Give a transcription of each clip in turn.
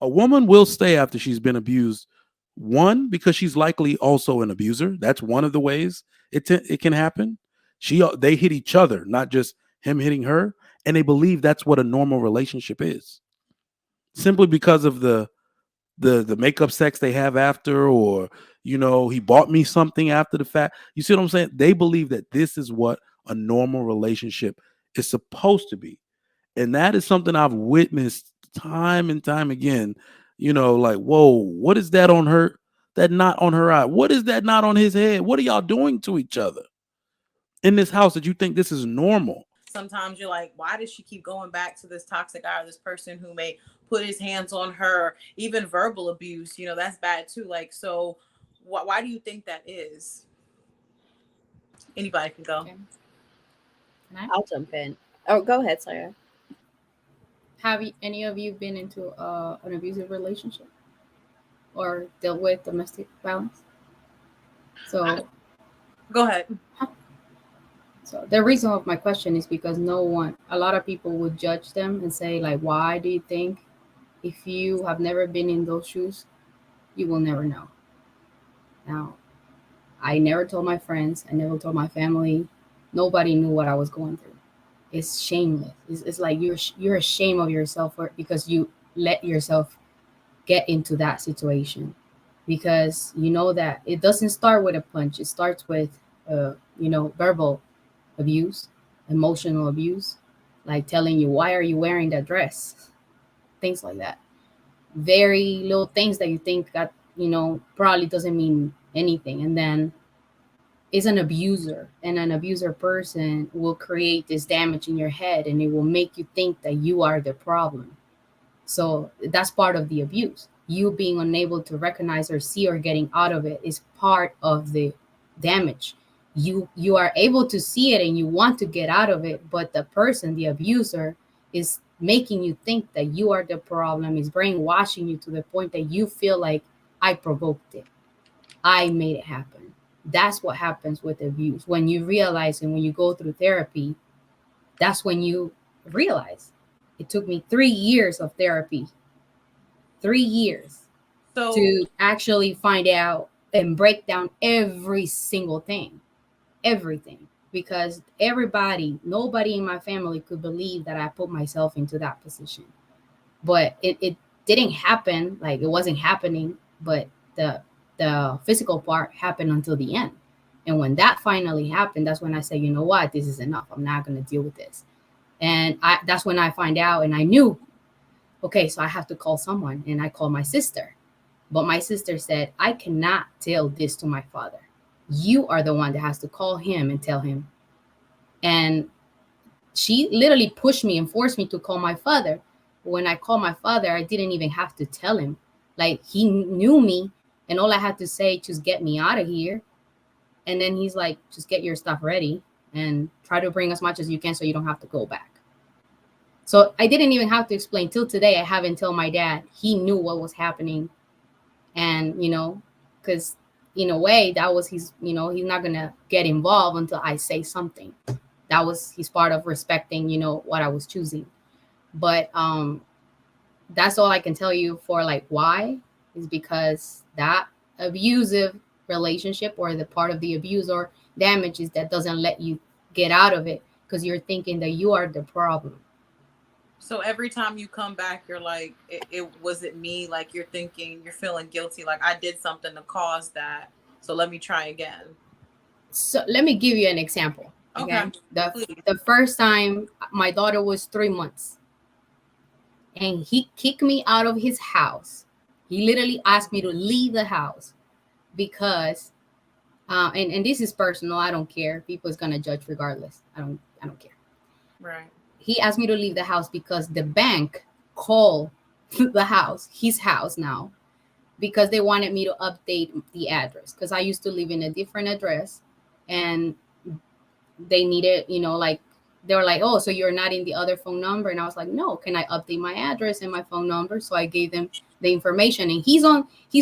A woman will stay after she's been abused. One, because she's likely also an abuser. That's one of the ways it can happen. They hit each other, not just him hitting her, and they believe that's what a normal relationship is. Simply because of the makeup sex they have after, or he bought me something after the fact. You see what I'm saying? They believe that this is what a normal relationship is supposed to be, and that is something I've witnessed time and time again. Like, whoa, what is that on her? That knot on her eye? What is that knot on his head? What are y'all doing to each other in this house that you think this is normal? Sometimes you're like, why does she keep going back to this toxic guy or this person who may put his hands on her? Even verbal abuse, that's bad too. Like, so why do you think that is? Anybody can go. Okay. I'll jump in. Oh, go ahead, Sarah. Have any of you been into an abusive relationship or dealt with domestic violence? So, go ahead. So the reason of my question is because a lot of people would judge them and say, like, why do you think if you have never been in those shoes, you will never know? Now, I never told my friends, I never told my family. Nobody knew what I was going through. It's shameless. It's like you're ashamed of yourself because you let yourself get into that situation, because you know that it doesn't start with a punch. It starts with verbal abuse, emotional abuse, like telling you, why are you wearing that dress? Things like that. Very little things that you think that, probably doesn't mean anything. And then is an abuser, and an abuser person will create this damage in your head, and it will make you think that you are the problem. So that's part of the abuse. You being unable to recognize or see or getting out of it is part of the damage. You are able to see it and you want to get out of it, but the abuser, is making you think that you are the problem, is brainwashing you to the point that you feel like, I provoked it, I made it happen. That's what happens with abuse. When you realize, and when you go through therapy, that's when you realize. It took me 3 years of therapy, 3 years, to actually find out and break down every single thing, everything. Because nobody in my family could believe that I put myself into that position. But it didn't happen, like it wasn't happening, but the physical part happened until the end. And when that finally happened, that's when I said, you know what, this is enough. I'm not going to deal with this. And that's when I find out, and I knew, okay, so I have to call someone. And I called my sister. But my sister said, I cannot tell this to my father. You are the one that has to call him and tell him. And she literally pushed me and forced me to call my father. When I called my father, I didn't even have to tell him. Like, he knew me, and all I had to say, just get me out of here. And then he's like, just get your stuff ready and try to bring as much as you can so you don't have to go back. So I didn't even have to explain. Till today, I haven't told my dad. He knew what was happening. And, because in a way, that was he's not going to get involved until I say something. That was his part of respecting, what I was choosing. But that's all I can tell you for, like, why is because that abusive relationship, or the part of the abuse or damages that doesn't let you get out of it, because you're thinking that you are the problem. So every time you come back, you're like, it wasn't me. Like, you're thinking, you're feeling guilty. Like, I did something to cause that. So let me try again. So let me give you an example. Okay. The first time, my daughter was 3 months, and he kicked me out of his house. He literally asked me to leave the house because, and this is personal. I don't care. People is gonna judge regardless. I don't care. Right. He asked me to leave the house because the bank called the house, his house now, because they wanted me to update the address, because I used to live in a different address, and they needed, like, they were like, oh, so you're not in the other phone number? And I was like, no, can I update my address and my phone number? So I gave them the information, and he's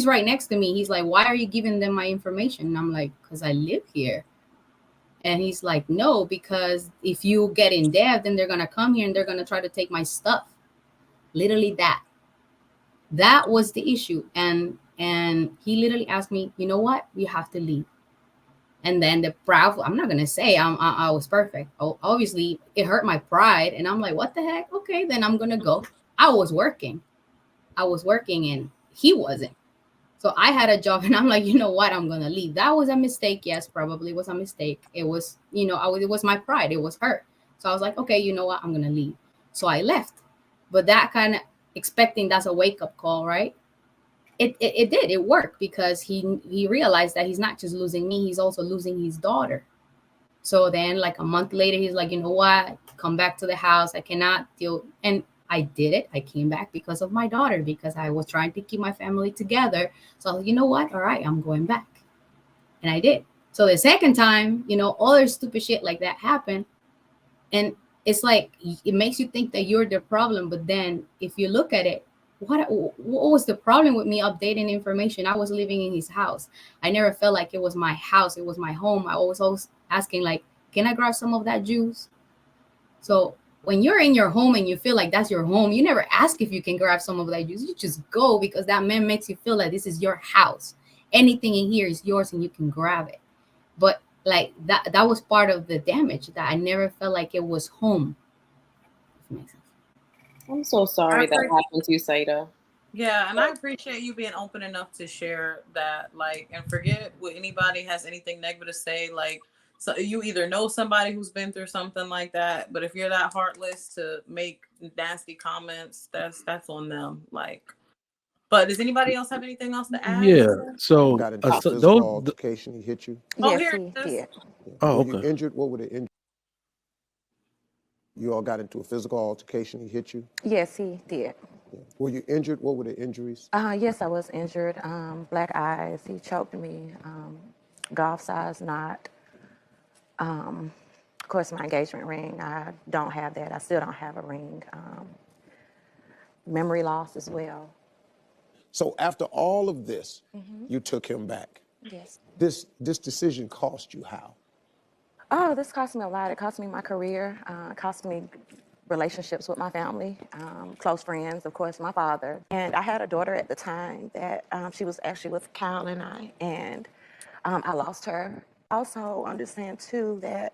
right next to me. He's like, why are you giving them my information? And I'm like, because I live here. And he's like, no, because if you get in debt, then they're going to come here and they're going to try to take my stuff. Literally that. That was the issue. And he literally asked me, you know what, you have to leave. And then the proud, I'm not gonna say I was perfect. Oh, obviously it hurt my pride, and I'm like, what the heck? Okay, then I'm gonna go. I was working. And he wasn't. So I had a job, and I'm like, you know what? I'm gonna leave. That was a mistake. Yes, probably was a mistake. It was, it was my pride. It was hurt. So I was like, okay, you know what? I'm gonna leave. So I left. But that kind of expecting that's a wake up call, right? It did. It worked because he realized that he's not just losing me, he's also losing his daughter. So then, like a month later, he's like, you know what? Come back to the house. I cannot deal. And I did it. I came back because of my daughter, because I was trying to keep my family together. So I was like, you know what? All right, I'm going back. And I did. So the second time, other stupid shit like that happened. And it's like, it makes you think that you're the problem. But then if you look at it, what was the problem with me updating information? I was living in his house. I never felt like it was my house. It was my home. I was always asking, like, can I grab some of that juice? So when you're in your home and you feel like that's your home, you never ask if you can grab some of that juice. You just go, because that man makes you feel like this is your house. Anything in here is yours and you can grab it. But like that was part of the damage, that I never felt like it was home. If it makes sense. I'm so sorry that happened to you, Saida. Yeah, and I appreciate you being open enough to share that, like, and forget what anybody has anything negative to say. Like, so you either know somebody who's been through something like that, but if you're that heartless to make nasty comments, that's on them. Like, but does anybody else have anything else to add? Yeah. So Got into a so physical those. altercation. He hit you. Oh, Yes, here he it is. did. Oh, Were you okay. injured? What were the injuries? You all got into a physical altercation. He hit you. Yes, he did. Were you injured? What were the injuries? Yes, I was injured. Black eyes. He choked me. Golf size knot. Of course, my engagement ring. I don't have that. I still don't have a ring. Memory loss as well. So after all of this, you took him back. Yes. This decision cost you how? Oh, this cost me a lot. It cost me my career. It cost me relationships with my family, close friends, of course, my father. And I had a daughter at the time that she was actually with Kyle and I, and I lost her. Also understand too that,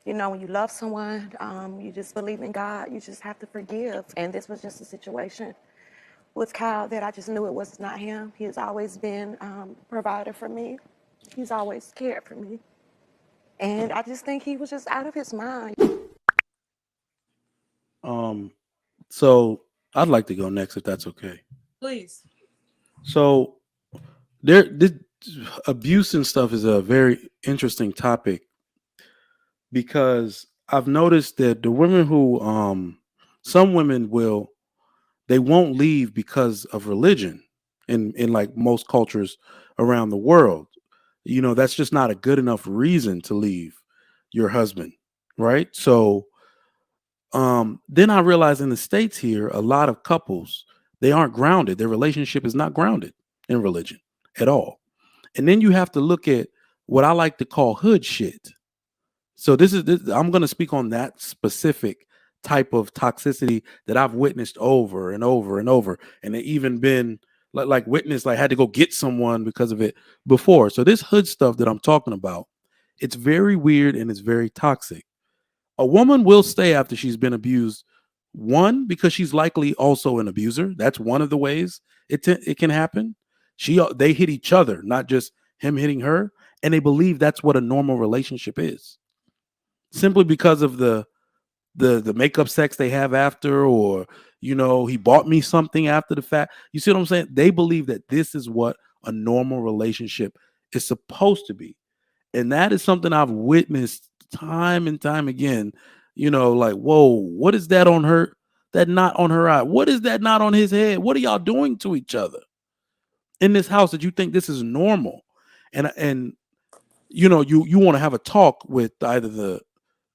when you love someone, you just believe in God, you just have to forgive. And this was just a situation with Kyle that I just knew it was not him. He has always been a provider for me. He's always cared for me. And I just think he was just out of his mind. So I'd like to go next if that's okay. Please. So this abuse and stuff is a very interesting topic, because I've noticed that the women who some women they won't leave because of religion in like most cultures around the world. That's just not a good enough reason to leave your husband, right? So then I realized in the States here, a lot of couples, they aren't grounded. Their relationship is not grounded in religion at all. And then you have to look at what I like to call hood shit. So I'm going to speak on that specific type of toxicity that I've witnessed over and over and over. And it even been like witnessed, like had to go get someone because of it before. So this hood stuff that I'm talking about, it's very weird and it's very toxic. A woman will stay after she's been abused. One, because she's likely also an abuser. That's one of the ways it can happen. They hit each other, not just him hitting her, and they believe that's what a normal relationship is. Simply because of the makeup sex they have after, or he bought me something after the fact. You see what I'm saying? They believe that this is what a normal relationship is supposed to be. And that is something I've witnessed time and time again. Like, whoa, what is that on her? That knot on her eye? What is that knot on his head? What are y'all doing to each other in this house that you think this is normal? And you want to have a talk with either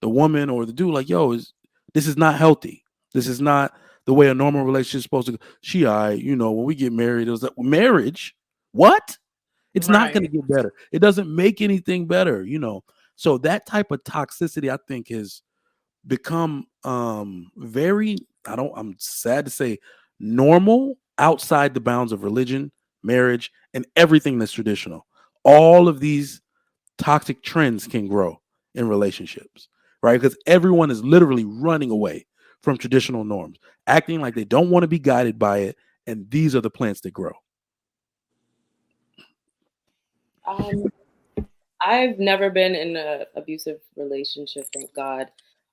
the woman or the dude, like, yo, this is not healthy. This is not the way a normal relationship is supposed to go. When we get married, it was like, marriage? What? It's not going to get better. It doesn't make anything better, So that type of toxicity, I think, has become I'm sad to say, normal outside the bounds of religion, marriage, and everything that's traditional. All of these toxic trends can grow in relationships, right? Because everyone is literally running away from traditional norms, acting like they don't want to be guided by it. And these are the plants that grow. I've never been in an abusive relationship, thank God.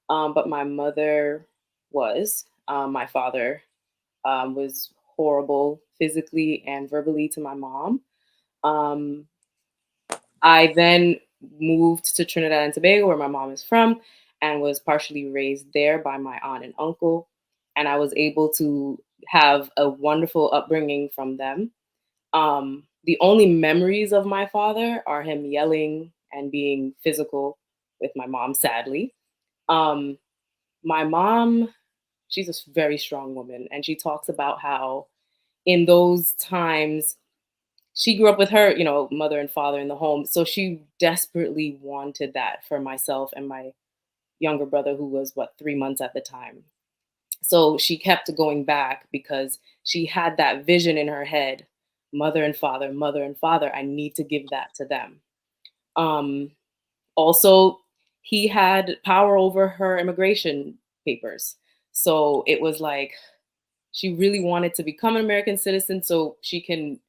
But my mother was. My father was horrible physically and verbally to my mom. Um, I then moved to Trinidad and Tobago, where my mom is from, and was partially raised there by my aunt and uncle. And I was able to have a wonderful upbringing from them. The only memories of my father are him yelling and being physical with my mom, sadly. Um, my mom, she's a very strong woman, and she talks about how in those times she grew up with her, mother and father in the home. So she desperately wanted that for myself and my younger brother, who was 3 months at the time. So she kept going back because she had that vision in her head, mother and father, mother and father. I need to give that to them. Also, he had power over her immigration papers. So it was like she really wanted to become an American citizen so she can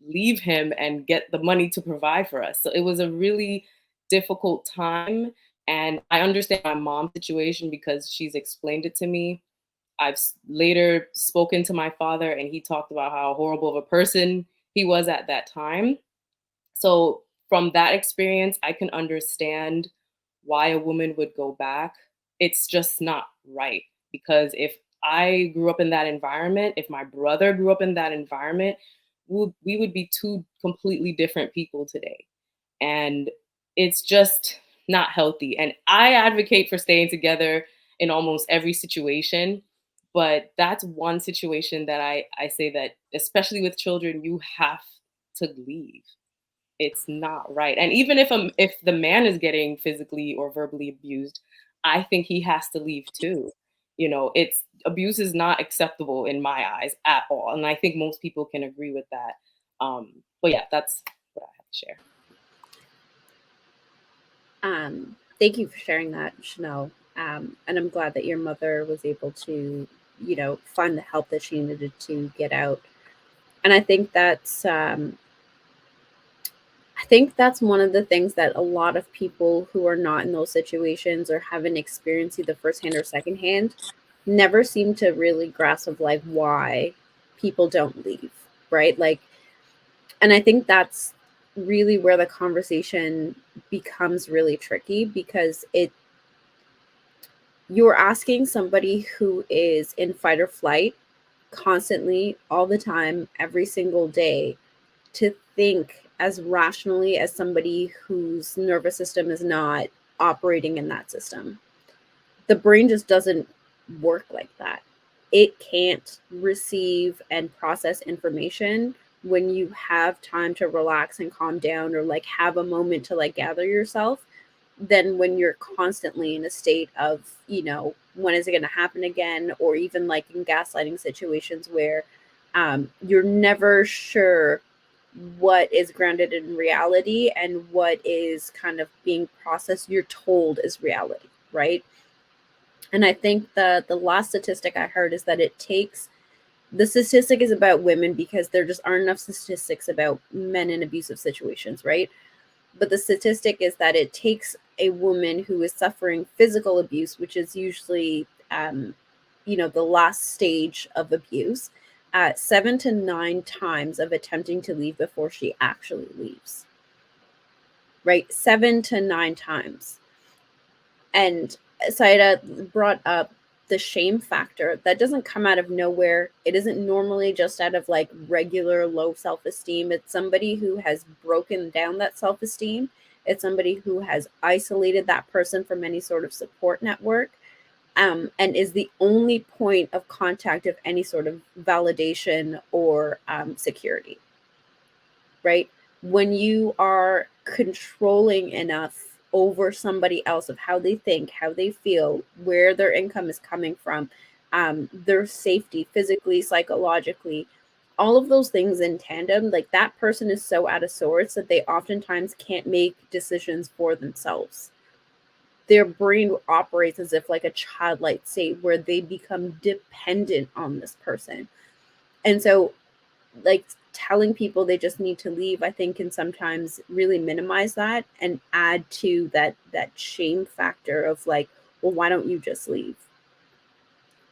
leave him and get the money to provide for us. So it was a really difficult time. And I understand my mom's situation because she's explained it to me. I've later spoken to my father, and he talked about how horrible of a person he was at that time. So from that experience, I can understand why a woman would go back. It's just not right, because if I grew up in that environment, if my brother grew up in that environment, we would be two completely different people today. And it's just not healthy. And I advocate for staying together in almost every situation. But that's one situation that I say that, especially with children, you have to leave. It's not right. And even if the man is getting physically or verbally abused, I think he has to leave too. It's abuse is not acceptable in my eyes at all, and I think most people can agree with that. But yeah, that's what I have to share. Thank you for sharing that, Chanel. And I'm glad that your mother was able to, find the help that she needed to get out. And I think that's one of the things that a lot of people who are not in those situations or haven't experienced either firsthand or secondhand never seem to really grasp of like why people don't leave, right? Like, and I think that's really where the conversation becomes really tricky, because you're asking somebody who is in fight or flight constantly, all the time, every single day, to think as rationally as somebody whose nervous system is not operating in that system. The brain just doesn't work like that. It can't receive and process information when you have time to relax and calm down, or like have a moment to like gather yourself, than when you're constantly in a state of, when is it going to happen again? Or even like in gaslighting situations where you're never sure what is grounded in reality and what is kind of being processed, you're told is reality, right? And I think the last statistic I heard is that the statistic is about women because there just aren't enough statistics about men in abusive situations, right? But the statistic is that it takes a woman who is suffering physical abuse, which is usually, the last stage of abuse, 7 to 9 times of attempting to leave before she actually leaves. Right? 7 to 9 times. And Saida brought up the shame factor. That doesn't come out of nowhere. It isn't normally just out of like regular low self-esteem. It's somebody who has broken down that self-esteem. It's somebody who has isolated that person from any sort of support network, and is the only point of contact of any sort of validation or security, right? When you are controlling enough over somebody else of how they think, how they feel, where their income is coming from, their safety physically, psychologically, all of those things in tandem, like that person is so out of sorts that they oftentimes can't make decisions for themselves. Their brain operates as if like a childlike state where they become dependent on this person. And so like telling people they just need to leave, I think can sometimes really minimize that and add to that shame factor of like, well, why don't you just leave?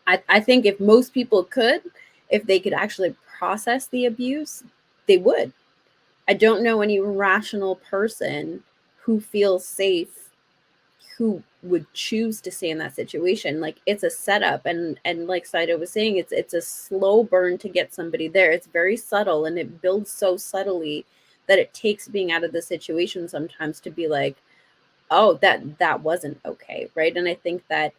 I think if most people could, if they could actually process the abuse, they would. I don't know any rational person who feels safe who would choose to stay in that situation. Like it's a setup, and like Saida was saying, it's a slow burn to get somebody there. It's very subtle, and it builds so subtly that it takes being out of the situation sometimes to be like, oh, that wasn't okay, right? And I think that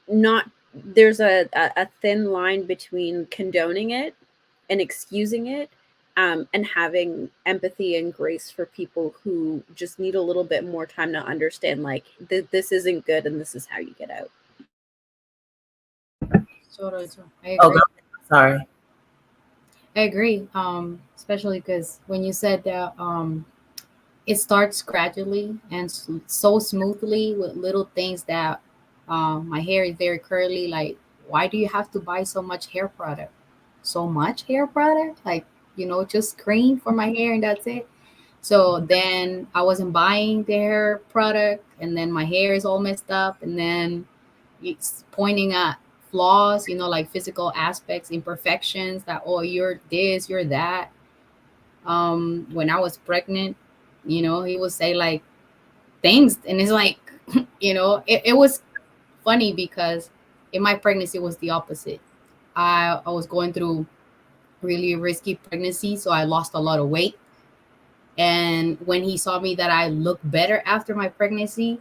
not there's a thin line between condoning it and excusing it, and having empathy and grace for people who just need a little bit more time to understand like this isn't good and this is how you get out. Totally true. I Oh, agree. sorry. I agree. Especially because when you said that it starts gradually and so smoothly with little things that my hair is very curly. Like, why do you have to buy so much hair product? So much hair product? Like, just cream for my hair and that's it. So then I wasn't buying the hair product, and then my hair is all messed up, and then it's pointing at flaws, like physical aspects, imperfections that, oh, you're this, you're that. When I was pregnant, he would say like things, and it's like, it was funny because in my pregnancy it was the opposite. I was going through really risky pregnancy, so I lost a lot of weight. And when he saw me that I looked better after my pregnancy,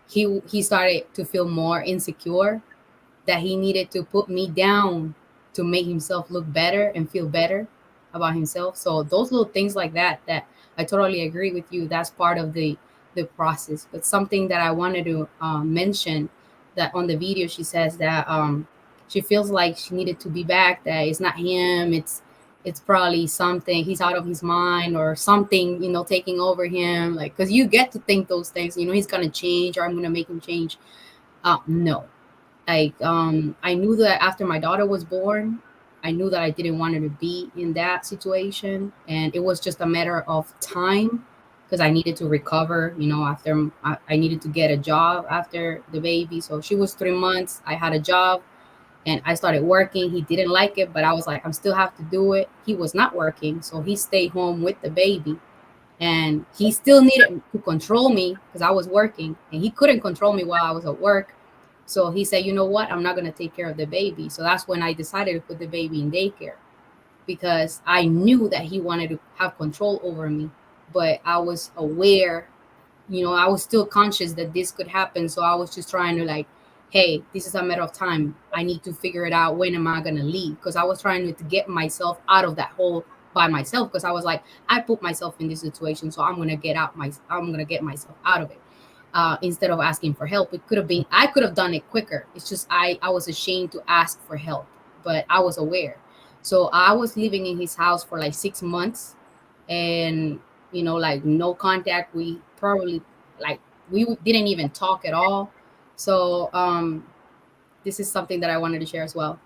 he started to feel more insecure, that he needed to put me down to make himself look better and feel better about himself. So those little things like that I totally agree with you. That's part of the process. But something that I wanted to mention, that on the video she says that she feels like she needed to be back. That it's not him. It's probably something, he's out of his mind or something, taking over him. Like, because you get to think those things. He's gonna change, or I'm gonna make him change. No, like I knew that after my daughter was born, I knew that I didn't want her to be in that situation, and it was just a matter of time, because I needed to recover. After I needed to get a job after the baby. So she was 3 months, I had a job, and I started working. He didn't like it, but I was like, I'm still have to do it. He was not working, so he stayed home with the baby, and he still needed to control me because I was working, and he couldn't control me while I was at work. So he said, you know what? I'm not going to take care of the baby. So that's when I decided to put the baby in daycare, because I knew that he wanted to have control over me. But I was aware, I was still conscious that this could happen. So I was just trying to like, hey, this is a matter of time. I need to figure it out. When am I going to leave? Because I was trying to get myself out of that hole by myself, because I was like, I put myself in this situation, so I'm going to get myself out of it. Instead of asking for help. I could have done it quicker. It's just I was ashamed to ask for help, but I was aware. So I was living in his house for like 6 months, and like no contact. We probably like we didn't even talk at all. So this is something that I wanted to share as well.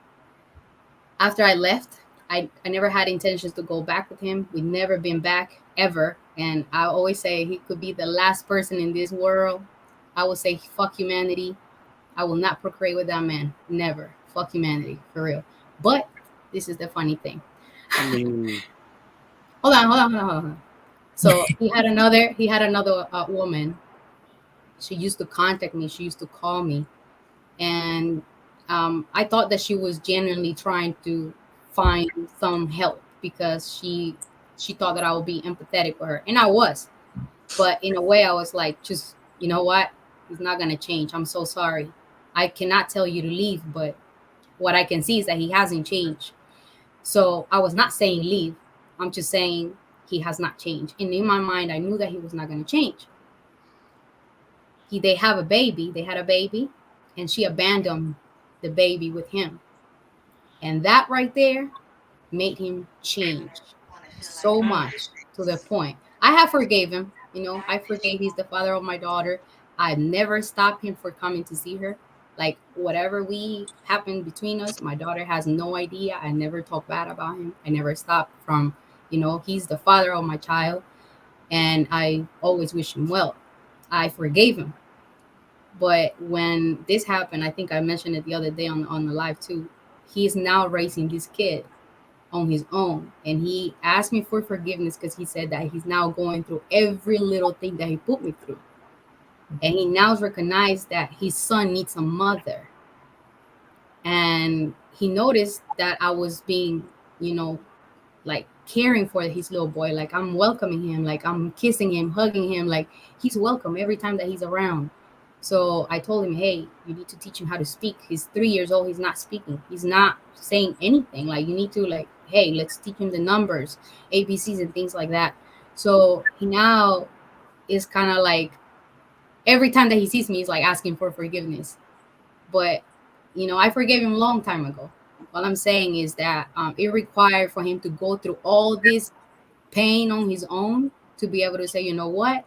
After I left, I never had intentions to go back with him. We'd never been back ever. And I always say he could be the last person in this world. I would say, fuck humanity. I will not procreate with that man. Never. Fuck humanity, for real. But this is the funny thing. I mean, hold on. So he had another woman. She used to contact me. She used to call me. And I thought that she was genuinely trying to find some help, because she thought that I would be empathetic for her, and I was. But in a way, I was like, just, you know what? He's not gonna change. I'm so sorry. I cannot tell you to leave, but what I can see is that he hasn't changed. So I was not saying leave. I'm just saying he has not changed. And in my mind, I knew that he was not gonna change. They have a baby. They had a baby, and she abandoned the baby with him. And that right there made him change so much, to the point I have forgave him. You know, I forgave. He's the father of my daughter. I never stopped him for coming to see her. Like whatever we happened between us, my daughter has no idea. I never talk bad about him. I never stopped from, you know, he's the father of my child, and I always wish him well. I forgave him. But when this happened, I think I mentioned it the other day on the live too. He's now raising this kid on his own, and he asked me for forgiveness because he said that he's now going through every little thing that he put me through, and he now recognized that his son needs a mother. And he noticed that I was being, you know, like caring for his little boy, like I'm welcoming him, like I'm kissing him, hugging him, like he's welcome every time that he's around. So I told him, hey, you need to teach him how to speak. He's 3 years old, he's not speaking, he's not saying anything. Like you need to, like, hey, let's teach him the numbers, ABCs and things like that. So he now is kind of like, every time that he sees me, he's like asking for forgiveness. But you know, I forgave him a long time ago. What I'm saying is that it required for him to go through all this pain on his own to be able to say, you know what,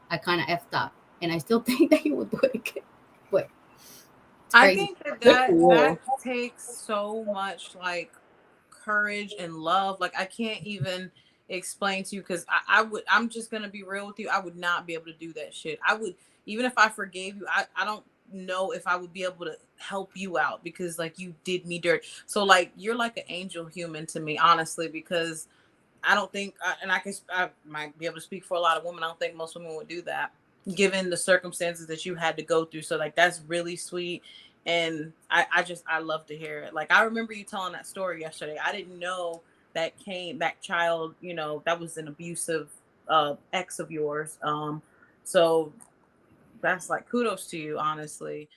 I kind of effed up, and I still think that he would do it again. But it's I crazy. think that Good for that you. takes so much like courage and love. Like I can't even explain to you, because I'm just gonna be real with you. I would not be able to do that shit. I would, even if I forgave you, I don't know if I would be able to help you out, because like you did me dirt. So like you're like an angel human to me, honestly, because I don't think, and I might be able to speak for a lot of women. I don't think most women would do that, given the circumstances that you had to go through. So like that's really sweet, and I love to hear it. Like I remember you telling that story yesterday. I didn't know that child, you know, that was an abusive ex of yours. So that's like kudos to you, honestly.